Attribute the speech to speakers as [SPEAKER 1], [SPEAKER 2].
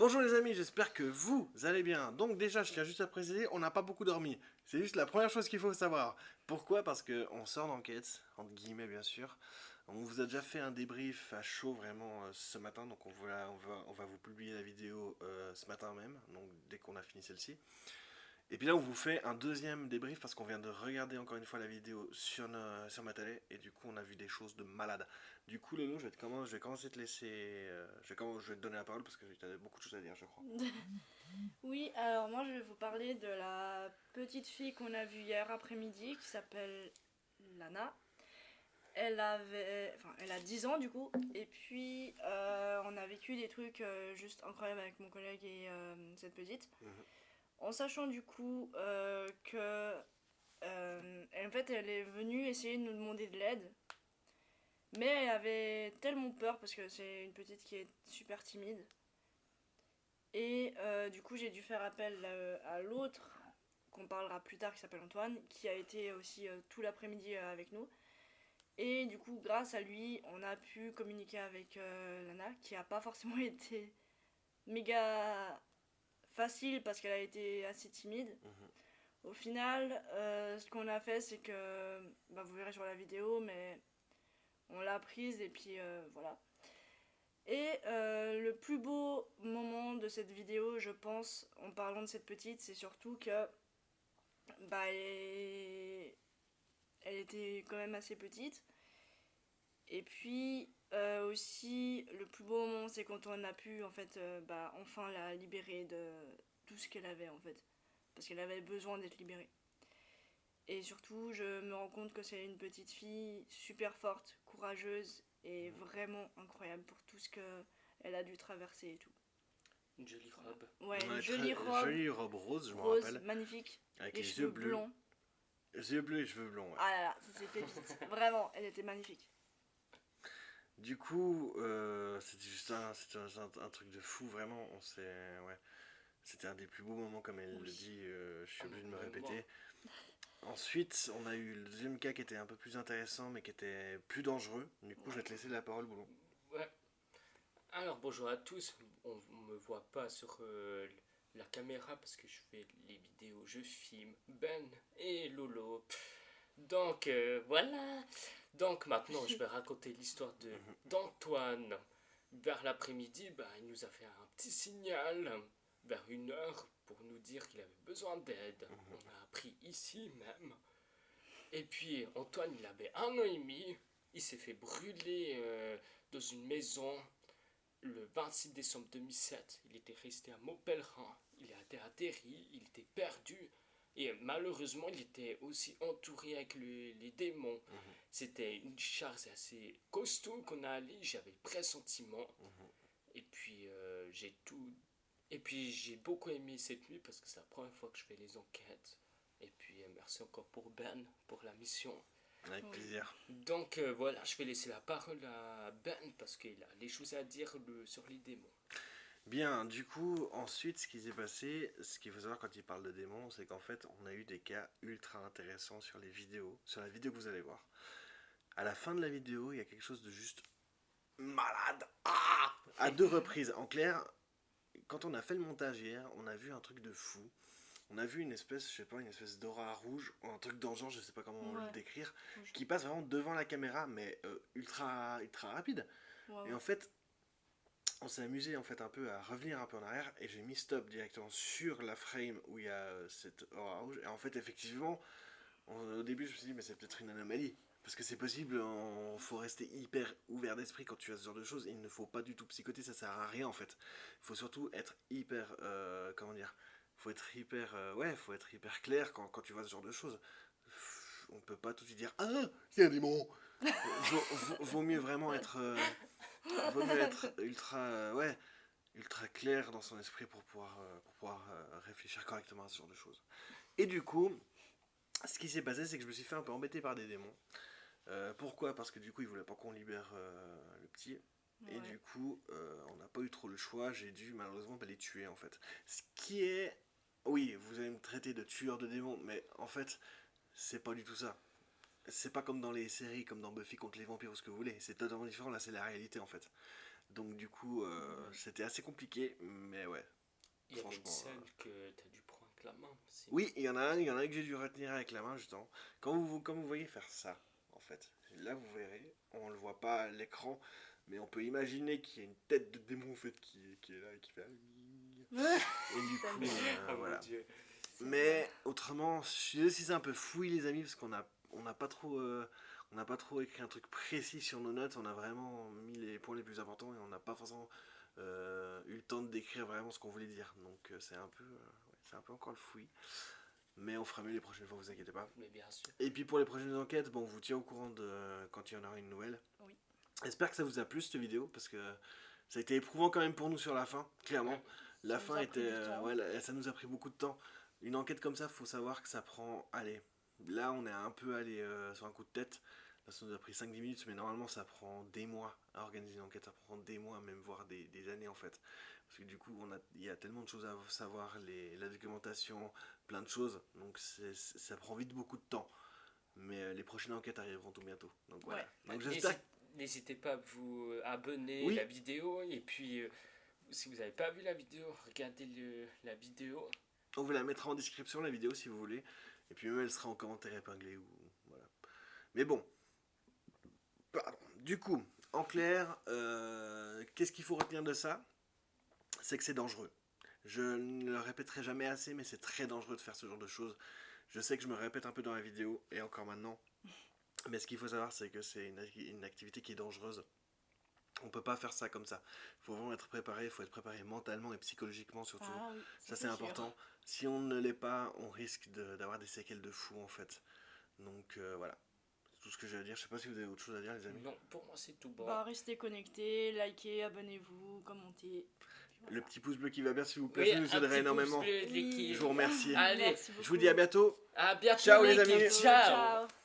[SPEAKER 1] Bonjour les amis, j'espère que vous allez bien. Donc déjà, je tiens juste à préciser, on n'a pas beaucoup dormi. C'est juste la première chose qu'il faut savoir. Pourquoi? Parce que on sort d'enquête, entre guillemets bien sûr. On vous a déjà fait un débrief à chaud vraiment ce matin, donc on va vous publier la vidéo ce matin même, donc dès qu'on a fini celle-ci. Et puis là, on vous fait un deuxième débrief parce qu'on vient de regarder encore une fois la vidéo sur ma télé et du coup, on a vu des choses de malade. Du coup, Lolo, je vais commencer à te laisser. Je vais te donner la parole parce que tu as beaucoup de choses à dire, je crois.
[SPEAKER 2] Oui, alors moi je vais vous parler de la petite fille qu'on a vue hier après-midi qui s'appelle Lana. Elle a 10 ans du coup, et puis on a vécu des trucs juste incroyables avec mon collègue et cette petite.
[SPEAKER 1] Mhm.
[SPEAKER 2] En sachant du coup que en fait elle est venue essayer de nous demander de l'aide, mais elle avait tellement peur parce que c'est une petite qui est super timide. Et du coup, j'ai dû faire appel à l'autre, qu'on parlera plus tard, qui s'appelle Antoine, qui a été aussi tout l'après-midi avec nous. Et du coup, grâce à lui, on a pu communiquer avec Lana, qui a pas forcément été méga facile parce qu'elle a été assez timide.
[SPEAKER 1] Mhm.
[SPEAKER 2] Au final, ce qu'on a fait, c'est que, bah, vous verrez sur la vidéo, mais on l'a prise et puis voilà. Et le plus beau moment de cette vidéo, je pense, en parlant de cette petite, c'est surtout que bah, elle était quand même assez petite. Et puis aussi, le plus beau moment, c'est quand on a pu en fait, bah, enfin la libérer de tout ce qu'elle avait en fait. Parce qu'elle avait besoin d'être libérée. Et surtout, je me rends compte que c'est une petite fille super forte, courageuse et vraiment incroyable pour tout ce qu'elle a dû traverser et tout.
[SPEAKER 3] Une jolie
[SPEAKER 2] Voilà.
[SPEAKER 3] robe.
[SPEAKER 2] Ouais, une
[SPEAKER 1] Ouais,
[SPEAKER 2] jolie
[SPEAKER 1] très
[SPEAKER 2] robe
[SPEAKER 1] jolie robe rose, je me
[SPEAKER 2] rose,
[SPEAKER 1] rappelle,
[SPEAKER 2] magnifique,
[SPEAKER 1] avec
[SPEAKER 2] les
[SPEAKER 1] les yeux
[SPEAKER 2] cheveux
[SPEAKER 1] bleus,
[SPEAKER 2] blonds.
[SPEAKER 1] yeux bleus et cheveux blonds. Ouais.
[SPEAKER 2] Ah là là, ça c'est pépite. Vraiment, elle était magnifique.
[SPEAKER 1] Du coup, c'était juste un truc de fou, vraiment. Ouais, c'était un des plus beaux moments, comme elle le
[SPEAKER 2] Oui.
[SPEAKER 1] dit. Je suis obligé de me
[SPEAKER 3] Vraiment.
[SPEAKER 1] répéter. Ensuite, on a eu le deuxième cas qui était un peu plus intéressant, mais qui était plus dangereux. Du coup, je vais
[SPEAKER 2] Ouais.
[SPEAKER 1] te laisser la parole, Boulon.
[SPEAKER 3] Ouais. Alors bonjour à tous. On me voit pas sur la caméra parce que je fais les vidéos, je filme Ben et Lolo. Donc voilà. Donc maintenant je vais raconter l'histoire de
[SPEAKER 1] Mhm.
[SPEAKER 3] d'Antoine. Vers l'après-midi, bah, il nous a fait un petit signal vers 1 heure pour nous dire qu'il avait besoin d'aide. On
[SPEAKER 1] Mhm.
[SPEAKER 3] a appris ici même. Et puis Antoine, il avait 1 an et demi. Il s'est fait brûler dans une maison le 26 décembre 2007. Il était resté à Montpellerin. Il était atterri, il était perdu. Et malheureusement, il était aussi entouré avec les démons.
[SPEAKER 1] Mhm.
[SPEAKER 3] C'était une charge assez costaud qu'on a allé. J'avais pressentiment.
[SPEAKER 1] Mhm.
[SPEAKER 3] Et puis j'ai tout. Et puis j'ai beaucoup aimé cette nuit parce que c'est la première fois que je fais les enquêtes. Et puis merci encore pour Ben pour la mission.
[SPEAKER 1] Avec
[SPEAKER 2] Oui.
[SPEAKER 1] plaisir.
[SPEAKER 3] Donc voilà, je vais laisser la parole à Ben parce qu'il a les choses à dire sur les démons.
[SPEAKER 1] Bien, du coup, ensuite, ce qui s'est passé, ce qu'il faut savoir quand il parle de démons, c'est qu'en fait, on a eu des cas ultra intéressants sur les vidéos, sur la vidéo que vous allez voir. À la fin de la vidéo, il y a quelque chose de juste malade. Ah, à deux reprises. En clair, quand on a fait le montage hier, on a vu un truc de fou. On a vu une espèce, je sais pas, une espèce d'aura rouge, ou un truc dans le genre, je sais pas comment le
[SPEAKER 2] Ouais.
[SPEAKER 1] décrire,
[SPEAKER 2] Rouge.
[SPEAKER 1] qui passe vraiment devant la caméra, mais ultra rapide.
[SPEAKER 2] Ouais,
[SPEAKER 1] Et
[SPEAKER 2] ouais.
[SPEAKER 1] en fait, on s'est amusé en fait un peu à revenir un peu en arrière et j'ai mis stop directement sur la frame où il y a cette aura rouge et en fait effectivement au début je me suis dit mais c'est peut-être une anomalie parce que c'est possible, il faut rester hyper ouvert d'esprit quand tu as ce genre de choses et il ne faut pas du tout psychoter, ça sert à rien en fait. Il faut surtout être hyper, comment dire, faut être hyper, ouais, faut être hyper clair quand tu vois ce genre de choses. On peut pas tout de suite dire ah il y a un démon. Vaut mieux vraiment être, vaut mieux être ultra, ouais, ultra clair dans son esprit pour pouvoir réfléchir correctement à ce genre de choses. Et du coup, ce qui s'est passé, c'est que je me suis fait un peu embêter par des démons. Pourquoi? Parce que du coup, ils voulaient pas qu'on libère le petit. Et
[SPEAKER 2] Ouais.
[SPEAKER 1] du coup, on n'a pas eu trop le choix. J'ai dû malheureusement les tuer en fait. Ce qui est. Oui, vous allez me traiter de tueur de démons, mais en fait, c'est pas du tout ça. C'est pas comme dans les séries, comme dans Buffy contre les vampires ou ce que vous voulez. C'est totalement différent. Là, c'est la réalité en fait. Donc du coup, c'était assez compliqué, mais ouais.
[SPEAKER 3] Il y avait une
[SPEAKER 1] Franchement,
[SPEAKER 3] scène que t'as dû prendre avec la main. C'est-
[SPEAKER 1] Oui, il y en a un que j'ai dû retenir avec la main, justement. Comme vous voyez faire ça, en fait, là vous verrez, on le voit pas à l'écran, mais on peut imaginer qu'il y a une tête de démon, en fait, qui est là et qui fait... Et du coup,
[SPEAKER 3] Oh mon
[SPEAKER 1] voilà.
[SPEAKER 3] Dieu.
[SPEAKER 1] Mais autrement, je suis désolé si c'est un peu fouillis les amis, parce on n'a pas trop, on n'a pas trop écrit un truc précis sur nos notes. On a vraiment mis les points les plus importants et on n'a pas forcément eu le temps de décrire vraiment ce qu'on voulait dire. Donc c'est un peu, ouais, c'est un peu encore le fouillis. Mais on fera mieux les prochaines fois, vous inquiétez pas.
[SPEAKER 3] Mais bien sûr.
[SPEAKER 1] Et puis pour les prochaines enquêtes, bon, on vous tient au courant de quand il y en aura une nouvelle.
[SPEAKER 2] Oui.
[SPEAKER 1] J'espère que ça vous a plu cette vidéo parce que ça a été éprouvant quand même pour nous sur la fin, clairement. La
[SPEAKER 2] Ça nous
[SPEAKER 1] fin
[SPEAKER 2] a pris
[SPEAKER 1] était.
[SPEAKER 2] du temps.
[SPEAKER 1] Ouais, ça nous a pris beaucoup de temps. Une enquête comme ça, faut savoir que ça prend. Allez, là on est un peu allé sur un coup de tête. Là ça nous a pris 5-10 minutes, mais normalement ça prend des mois à organiser une enquête. Ça prend des mois, même voire des années en fait. Parce que du coup, il y a tellement de choses à savoir, la documentation, plein de choses. Donc ça prend vite beaucoup de temps. Mais les prochaines enquêtes arriveront tout bientôt. Donc voilà.
[SPEAKER 2] Ouais.
[SPEAKER 1] Donc j'espère.
[SPEAKER 3] N'hésitez pas à vous abonner
[SPEAKER 1] Oui.
[SPEAKER 3] à la vidéo. Et puis, si vous n'avez pas vu la vidéo, regardez la vidéo.
[SPEAKER 1] On vous la mettra en description la vidéo si vous voulez. Et puis même elle sera en commentaire épinglé ou voilà. Mais bon. Pardon. Du coup, en clair, qu'est-ce qu'il faut retenir de ça? C'est que c'est dangereux. Je ne le répéterai jamais assez, mais c'est très dangereux de faire ce genre de choses. Je sais que je me répète un peu dans la vidéo et encore maintenant. Mais ce qu'il faut savoir, c'est que c'est une activité qui est dangereuse. On peut pas faire ça comme ça. Il faut vraiment être préparé, il faut être préparé mentalement et psychologiquement surtout.
[SPEAKER 2] Ah oui,
[SPEAKER 1] Ça c'est
[SPEAKER 2] sûr.
[SPEAKER 1] important. Si on ne l'est pas, on risque d'avoir des séquelles de fou en fait. Donc voilà. C'est tout ce que j'ai à dire. Je sais pas si vous avez autre chose à dire les amis.
[SPEAKER 3] Non, pour moi, c'est tout bon.
[SPEAKER 2] Bah, restez connectés, likez, abonnez-vous, commentez.
[SPEAKER 1] Le petit pouce bleu qui va bien s'il vous plaît,
[SPEAKER 3] Oui,
[SPEAKER 1] ça nous
[SPEAKER 3] un
[SPEAKER 1] aiderait
[SPEAKER 3] petit
[SPEAKER 1] énormément.
[SPEAKER 3] pouce bleu de l'équipe.
[SPEAKER 1] Je vous remercie.
[SPEAKER 3] Allez,
[SPEAKER 2] Merci
[SPEAKER 1] Je vous
[SPEAKER 2] beaucoup.
[SPEAKER 1] dis à bientôt.
[SPEAKER 3] À bientôt,
[SPEAKER 1] Ciao, les
[SPEAKER 3] l'équipe.
[SPEAKER 1] amis.
[SPEAKER 3] Ciao.
[SPEAKER 2] Ciao.